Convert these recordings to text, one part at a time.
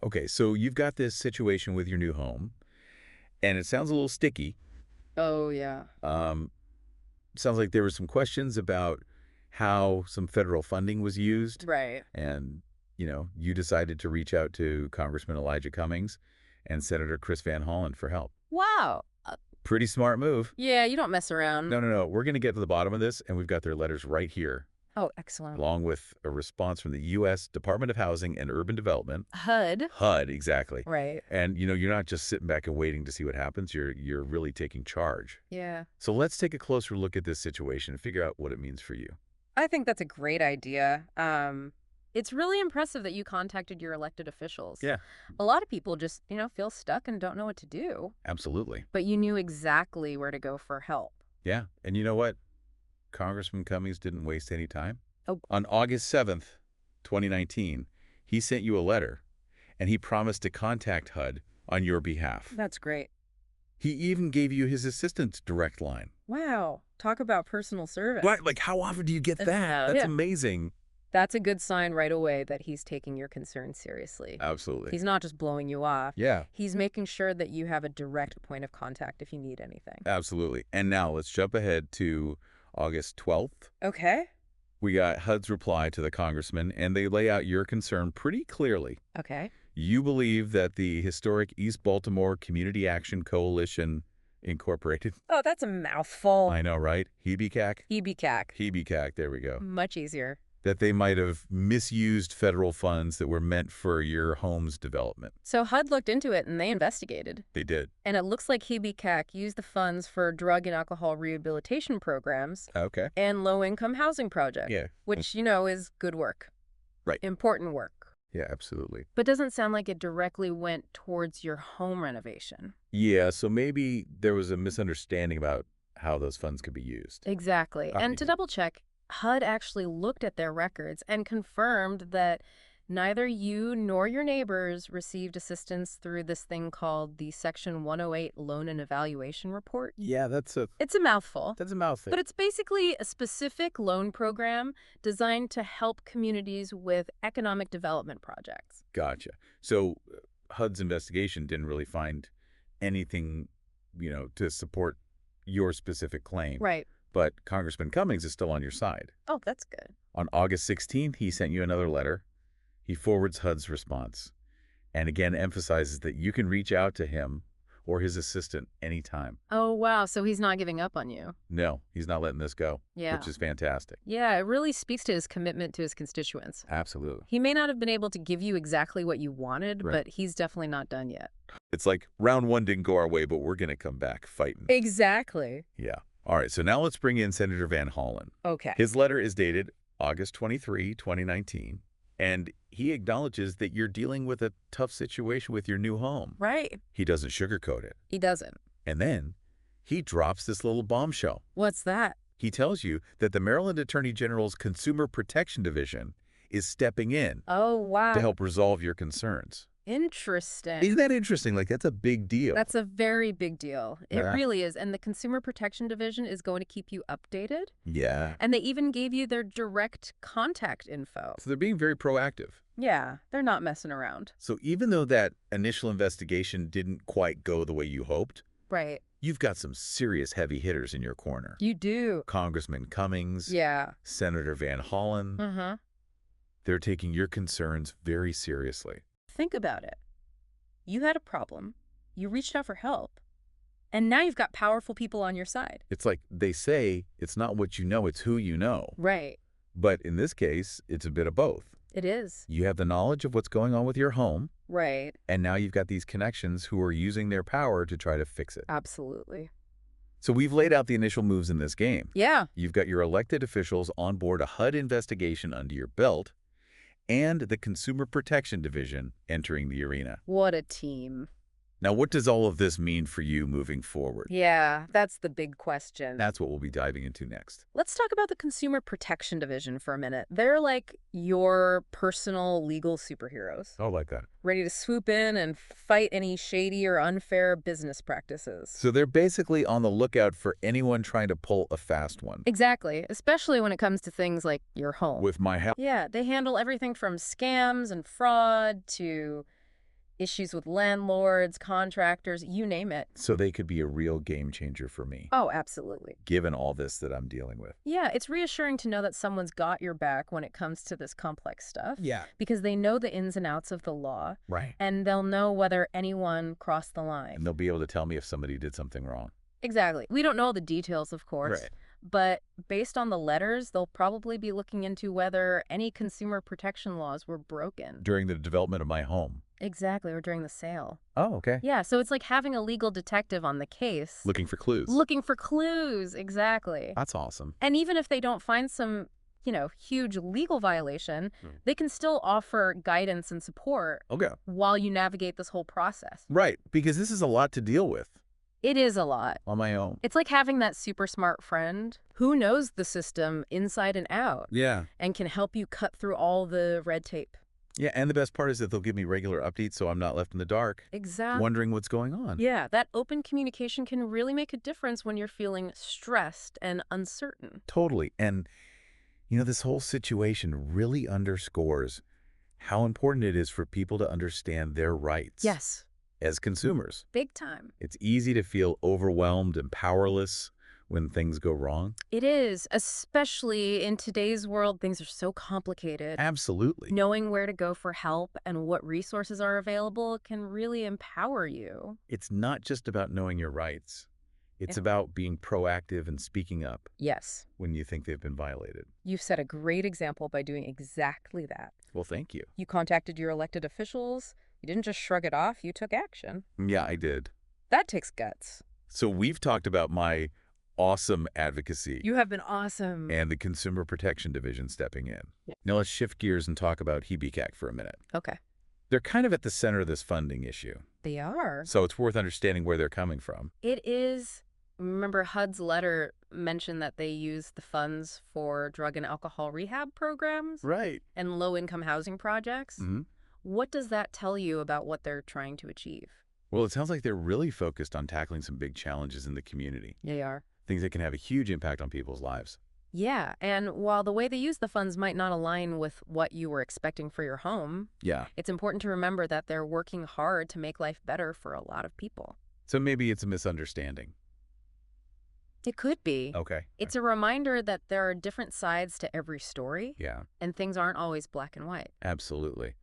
Okay, so you've got this situation with your new home, and it sounds a little sticky. Oh, yeah. Um, Sounds like there were some questions about how some federal funding was used, Right. and, you decided to reach out to Congressman Elijah Cummings and Senator Chris Van Hollen for help. Wow. Pretty smart move. Yeah, you don't mess around. No, no, no. We're going to get to the bottom of this, and we've got their letters right here, Oh, excellent. along with a response from the U.S. Department of Housing and Urban Development. HUD. HUD, exactly. Right. And, you're not just sitting back and waiting to see what happens. You're really taking charge. Yeah. So let's take a closer look at this situation and figure out what it means for you. I think that's a great idea. It's really impressive that you contacted your elected officials. Yeah, A lot of people just, feel stuck and don't know what to do. absolutely. But you knew exactly where to go for help. Yeah. And you know what? Congressman Cummings didn't waste any time. Oh. On August 7th, 2019, he sent you a letter, and he promised to contact HUD on your behalf. That's great. He even gave you his assistant's direct line. Wow. Talk about personal service. Right? Like, how often do you get that? That's Yeah. amazing. That's a good sign right away that he's taking your concerns seriously. Absolutely. He's not just blowing you off. Yeah, He's making sure that you have a direct point of contact if you need anything. absolutely. And now let's jump ahead to August 12th. Okay. We got HUD's reply to the congressman, and they lay out your concern pretty clearly. Okay. You believe that the historic East Baltimore Community Action Coalition Incorporated, Oh, that's a mouthful. I know, right? HEBCAC? HEBCAC. HEBCAC, there we go. Much easier. That they might have misused federal funds that were meant for your home's development. So HUD looked into it and they investigated. They did. And it looks like HEBCAC used the funds for drug and alcohol rehabilitation programs Okay. and low-income housing projects, Yeah. which, is good work. Right. Important work. Yeah, absolutely. But doesn't sound like it directly went towards your home renovation. Yeah, so maybe there was a misunderstanding about how those funds could be used. Exactly. And to Maybe. double check, HUD actually looked at their records and confirmed that neither you nor your neighbors received assistance through this thing called the Section 108 Loan and Evaluation Report. Yeah, that's a It's a mouthful, mouthful. but it's basically a specific loan program designed to help communities with economic development projects. Gotcha. So HUD's investigation didn't really find anything, to support your specific claim. Right. But Congressman Cummings is still on your side. Oh, that's good. On August 16th, he sent you another letter. He forwards HUD's response and again emphasizes that you can reach out to him or his assistant anytime. Oh, wow. So he's not giving up on you. No, he's not letting this go, Yeah. which is fantastic. Yeah, it really speaks to his commitment to his constituents. Absolutely. He may not have been able to give you exactly what you wanted, Right. but he's definitely not done yet. It's like round one didn't go our way, but we're going to come back fighting. Exactly. Yeah. All right, so now let's bring in Senator Van Hollen. Okay. His letter is dated August 23, 2019, and he acknowledges that you're dealing with a tough situation with your new home. Right. He doesn't sugarcoat it. He doesn't. And then he drops this little bombshell. What's that? He tells you that the Maryland Attorney General's Consumer Protection Division is stepping in Oh, wow. to help resolve your concerns. Interesting. Isn't that interesting? Like, that's a big deal. That's a very big deal. It Yeah. really is. And the Consumer Protection Division is going to keep you updated. Yeah. And they even gave you their direct contact info. So they're being very proactive. Yeah, they're not messing around. So even though that initial investigation didn't quite go the way you hoped, Right. you've got some serious heavy hitters in your corner. You do. Congressman Cummings, Yeah. Senator Van Hollen, Uh-huh. they're taking your concerns very seriously. Think about it. You had a problem. You reached out for help. And now you've got powerful people on your side. It's like they say, it's not what you know, it's who you know. Right. But in this case, it's a bit of both. It is. You have the knowledge of what's going on with your home, Right. and now you've got these connections who are using their power to try to fix it. Absolutely. So we've laid out the initial moves in this game. Yeah. You've got your elected officials on board a HUD investigation under your belt, and the Consumer Protection Division entering the arena. What a team. Now, what does all of this mean for you moving forward? Yeah, that's the big question. That's what we'll be diving into next. Let's talk about the Consumer Protection Division for a minute. They're like your personal legal superheroes, Oh, like that. ready to swoop in and fight any shady or unfair business practices. So they're basically on the lookout for anyone trying to pull a fast one. Exactly, especially when it comes to things like your home. With my help. Yeah, they handle everything from scams and fraud to Issues with landlords, contractors, you name it. So they could be a real game changer for me, Oh, absolutely. given all this that I'm dealing with. Yeah, it's reassuring to know that someone's got your back when it comes to this complex stuff. Yeah. Because they know the ins and outs of the law, Right. and they'll know whether anyone crossed the line. And they'll be able to tell me if somebody did something wrong. Exactly. We don't know the details, of course. Right. But based on the letters, they'll probably be looking into whether any consumer protection laws were broken. During the development of my home. Exactly, or during the sale. Oh, okay. Yeah, so it's like having a legal detective on the case. Looking for clues. Looking for clues, exactly. That's awesome. And even if they don't find some, huge legal violation, they can still offer guidance and support Okay. while you navigate this whole process. Right, because this is a lot to deal with It is a lot. on my own. It's like having that super smart friend who knows the system inside and out Yeah. and can help you cut through all the red tape. Yeah, and the best part is that they'll give me regular updates so I'm not left in the dark, Exactly. wondering what's going on. Yeah, that open communication can really make a difference when you're feeling stressed and uncertain. Totally. And, this whole situation really underscores how important it is for people to understand their rights. Yes. As consumers. Big time. It's easy to feel overwhelmed and powerless when things go wrong. It is, especially in today's world. Things are so complicated. Absolutely. Knowing where to go for help and what resources are available can really empower you. It's not just about knowing your rights. It's Yeah. about being proactive and speaking up Yes. when you think they've been violated. You've set a great example by doing exactly that. Well, thank you. You contacted your elected officials. You didn't just shrug it off. You took action. Yeah, I did. That takes guts. So we've talked about my awesome advocacy You have been awesome. and the Consumer Protection Division stepping in. Yeah. Now let's shift gears and talk about HEBCAC for a minute. Okay. They're kind of at the center of this funding issue, They are. so it's worth understanding where they're coming from. It is. Remember, HUD's letter mentioned that they use the funds for drug and alcohol rehab programs Right. and low-income housing projects. Mm-hmm. What does that tell you about what they're trying to achieve? Well, it sounds like they're really focused on tackling some big challenges in the community, They are. things that can have a huge impact on people's lives. Yeah, and while the way they use the funds might not align with what you were expecting for your home, Yeah. it's important to remember that they're working hard to make life better for a lot of people. So maybe it's a misunderstanding. It could be. Okay. It's a reminder that there are different sides to every story, Yeah, and things aren't always black and white. absolutely.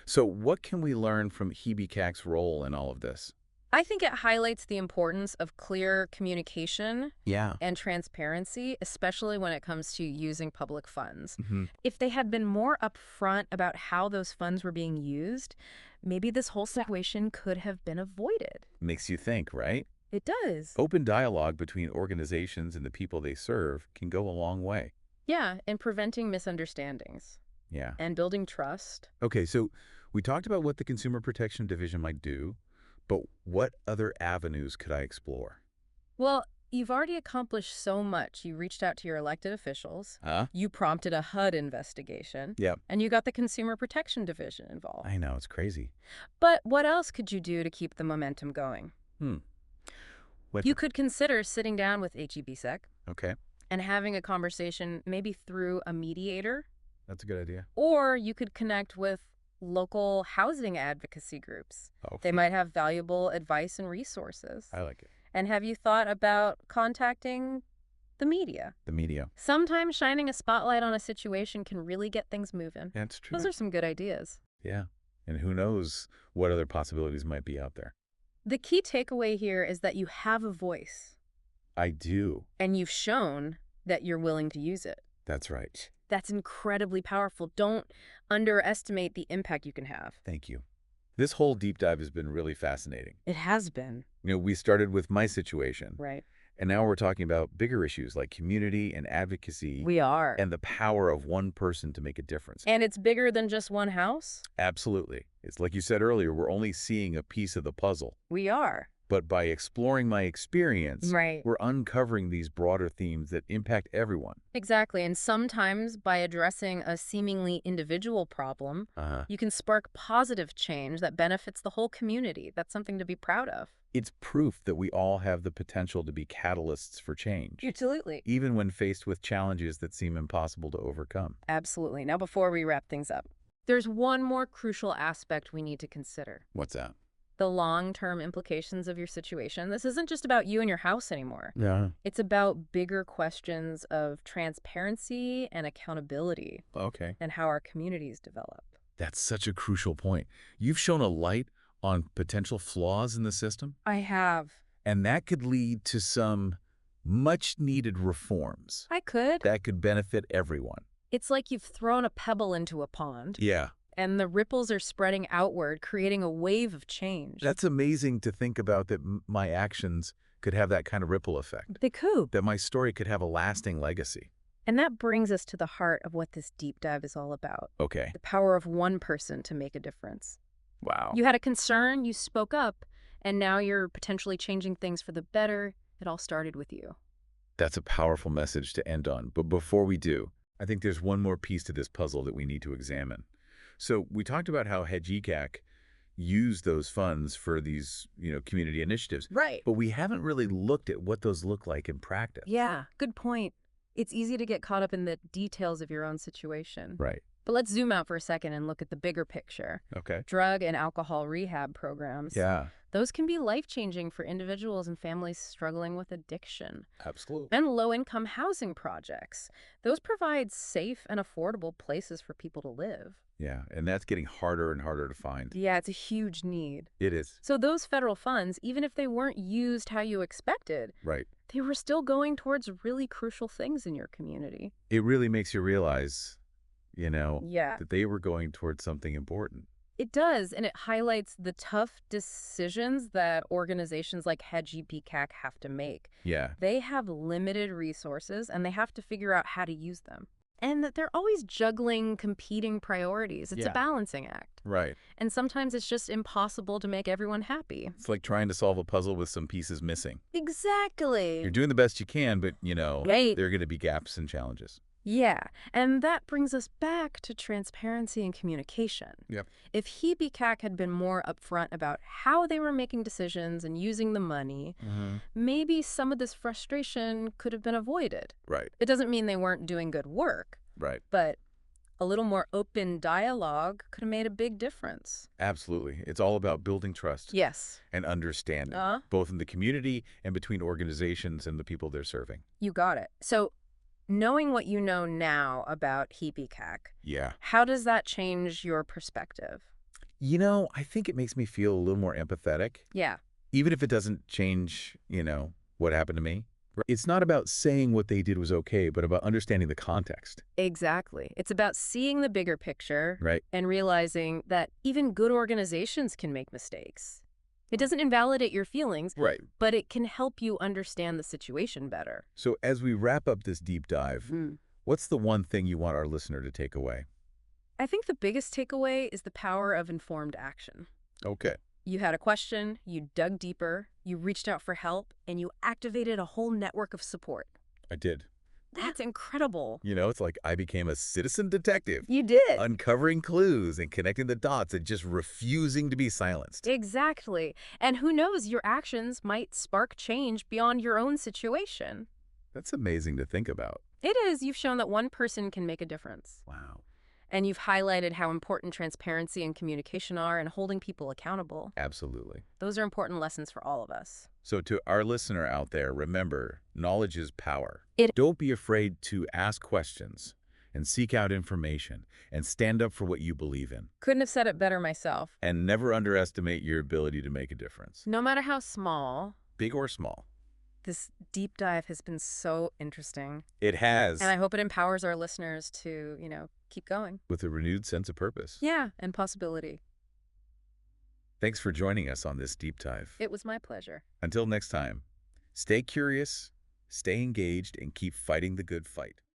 So what can we learn from HEBCAC's role in all of this? I think it highlights the importance of clear communication Yeah. and transparency, especially when it comes to using public funds. Mm-hmm. If they had been more upfront about how those funds were being used, maybe this whole situation could have been avoided. Makes you think, right? It does. Open dialogue between organizations and the people they serve can go a long way. Yeah, and preventing misunderstandings Yeah. and building trust. Okay, so we talked about what the Consumer Protection Division might do, but what other avenues could I explore? Well, you've already accomplished so much. You reached out to your elected officials. Huh? You prompted a HUD investigation. Yep. And you got the Consumer Protection Division involved. I know, it's crazy. But what else could you do to keep the momentum going? What? You could consider sitting down with HEBSEC Okay, and having a conversation maybe through a mediator, that's a good idea. or you could connect with local housing advocacy groups. Oh, They might have valuable advice and resources. I like it. And have you thought about contacting the media? The media. Sometimes shining a spotlight on a situation can really get things moving. That's true. Those are some good ideas. Yeah, and who knows what other possibilities might be out there. The key takeaway here is that you have a voice, I do. and you've shown that you're willing to use it. That's right. That's incredibly powerful. Don't underestimate the impact you can have. Thank you. This whole deep dive has been really fascinating. It has been. We started with my situation, Right. and now we're talking about bigger issues like community and advocacy We are. and the power of one person to make a difference. And it's bigger than just one house? Absolutely. It's like you said earlier, we're only seeing a piece of the puzzle. We are. But by exploring my experience, Right. we're uncovering these broader themes that impact everyone. Exactly. And sometimes by addressing a seemingly individual problem, you can spark positive change that benefits the whole community. That's something to be proud of. It's proof that we all have the potential to be catalysts for change, Absolutely. even when faced with challenges that seem impossible to overcome. Absolutely. Now, before we wrap things up, There's one more crucial aspect we need to consider. What's that? The long-term implications of your situation. This isn't just about you and your house anymore. Yeah. It's about bigger questions of transparency and accountability Okay. and how our communities develop. That's such a crucial point. You've shown a light on potential flaws in the system, I have. and that could lead to some much-needed reforms I could. that could benefit everyone. It's like you've thrown a pebble into a pond, Yeah. and the ripples are spreading outward, creating a wave of change. That's amazing to think about, that my actions could have that kind of ripple effect, They could. that my story could have a lasting legacy. And that brings us to the heart of what this deep dive is all about. Okay. The power of one person to make a difference. Wow. You had a concern, you spoke up, and now you're potentially changing things for the better. It all started with you. That's a powerful message to end on. But before we do, I think there's one more piece to this puzzle that we need to examine. So we talked about how HEGCAC used those funds for these, community initiatives. Right. But we haven't really looked at what those look like in practice. Yeah, good point. It's easy to get caught up in the details of your own situation. Right. But let's zoom out for a second and look at the bigger picture. Okay. Drug and alcohol rehab programs. Yeah, Those can be life-changing for individuals and families struggling with addiction. absolutely. And low-income housing projects. Those provide safe and affordable places for people to live. Yeah, and that's getting harder and harder to find. Yeah, it's a huge need. It is. So those federal funds, even if they weren't used how you expected, Right. they were still going towards really crucial things in your community. It really makes you realize, Yeah. that they were going towards something important. It does, and it highlights the tough decisions that organizations like HEGPCAC have to make. Yeah. They have limited resources, and they have to figure out how to use them. And that they're always juggling competing priorities. It's a Yeah. balancing act. Right. And sometimes it's just impossible to make everyone happy. It's like trying to solve a puzzle with some pieces missing. Exactly. You're doing the best you can, but, Right. there are going to be gaps and challenges. Yeah, and that brings us back to transparency and communication. Yep. If HEBCAC had been more upfront about how they were making decisions and using the money, maybe some of this frustration could have been avoided. Right. It doesn't mean they weren't doing good work, Right. but a little more open dialogue could have made a big difference. Absolutely. It's all about building trust Yes. and understanding, Uh-huh. both in the community and between organizations and the people they're serving. You got it. So, knowing what you know now about HEBCAC, Yeah. how does that change your perspective? I think it makes me feel a little more empathetic, Yeah. even if it doesn't change, what happened to me. It's not about saying what they did was okay, but about understanding the context. Exactly. It's about seeing the bigger picture Right. and realizing that even good organizations can make mistakes. It doesn't invalidate your feelings, Right. but it can help you understand the situation better. So as we wrap up this deep dive, what's the one thing you want our listener to take away? I think the biggest takeaway is the power of informed action. Okay. You had a question, you dug deeper, you reached out for help, and you activated a whole network of support. I did. That's incredible. It's like I became a citizen detective, You did. uncovering clues and connecting the dots and just refusing to be silenced. Exactly. And who knows, your actions might spark change beyond your own situation. That's amazing to think about. It is. You've shown that one person can make a difference. Wow. And you've highlighted how important transparency and communication are and holding people accountable. Absolutely. Those are important lessons for all of us. So to our listener out there, remember, knowledge is power. It- Don't be afraid to ask questions and seek out information and stand up for what you believe in. Couldn't have said it better myself. And never underestimate your ability to make a difference, No matter how small, big or small. this deep dive has been so interesting. It has, And I hope it empowers our listeners to, keep going. with a renewed sense of purpose. Yeah, and possibility. Thanks for joining us on this deep dive. It was my pleasure. Until next time, stay curious, stay engaged, and keep fighting the good fight.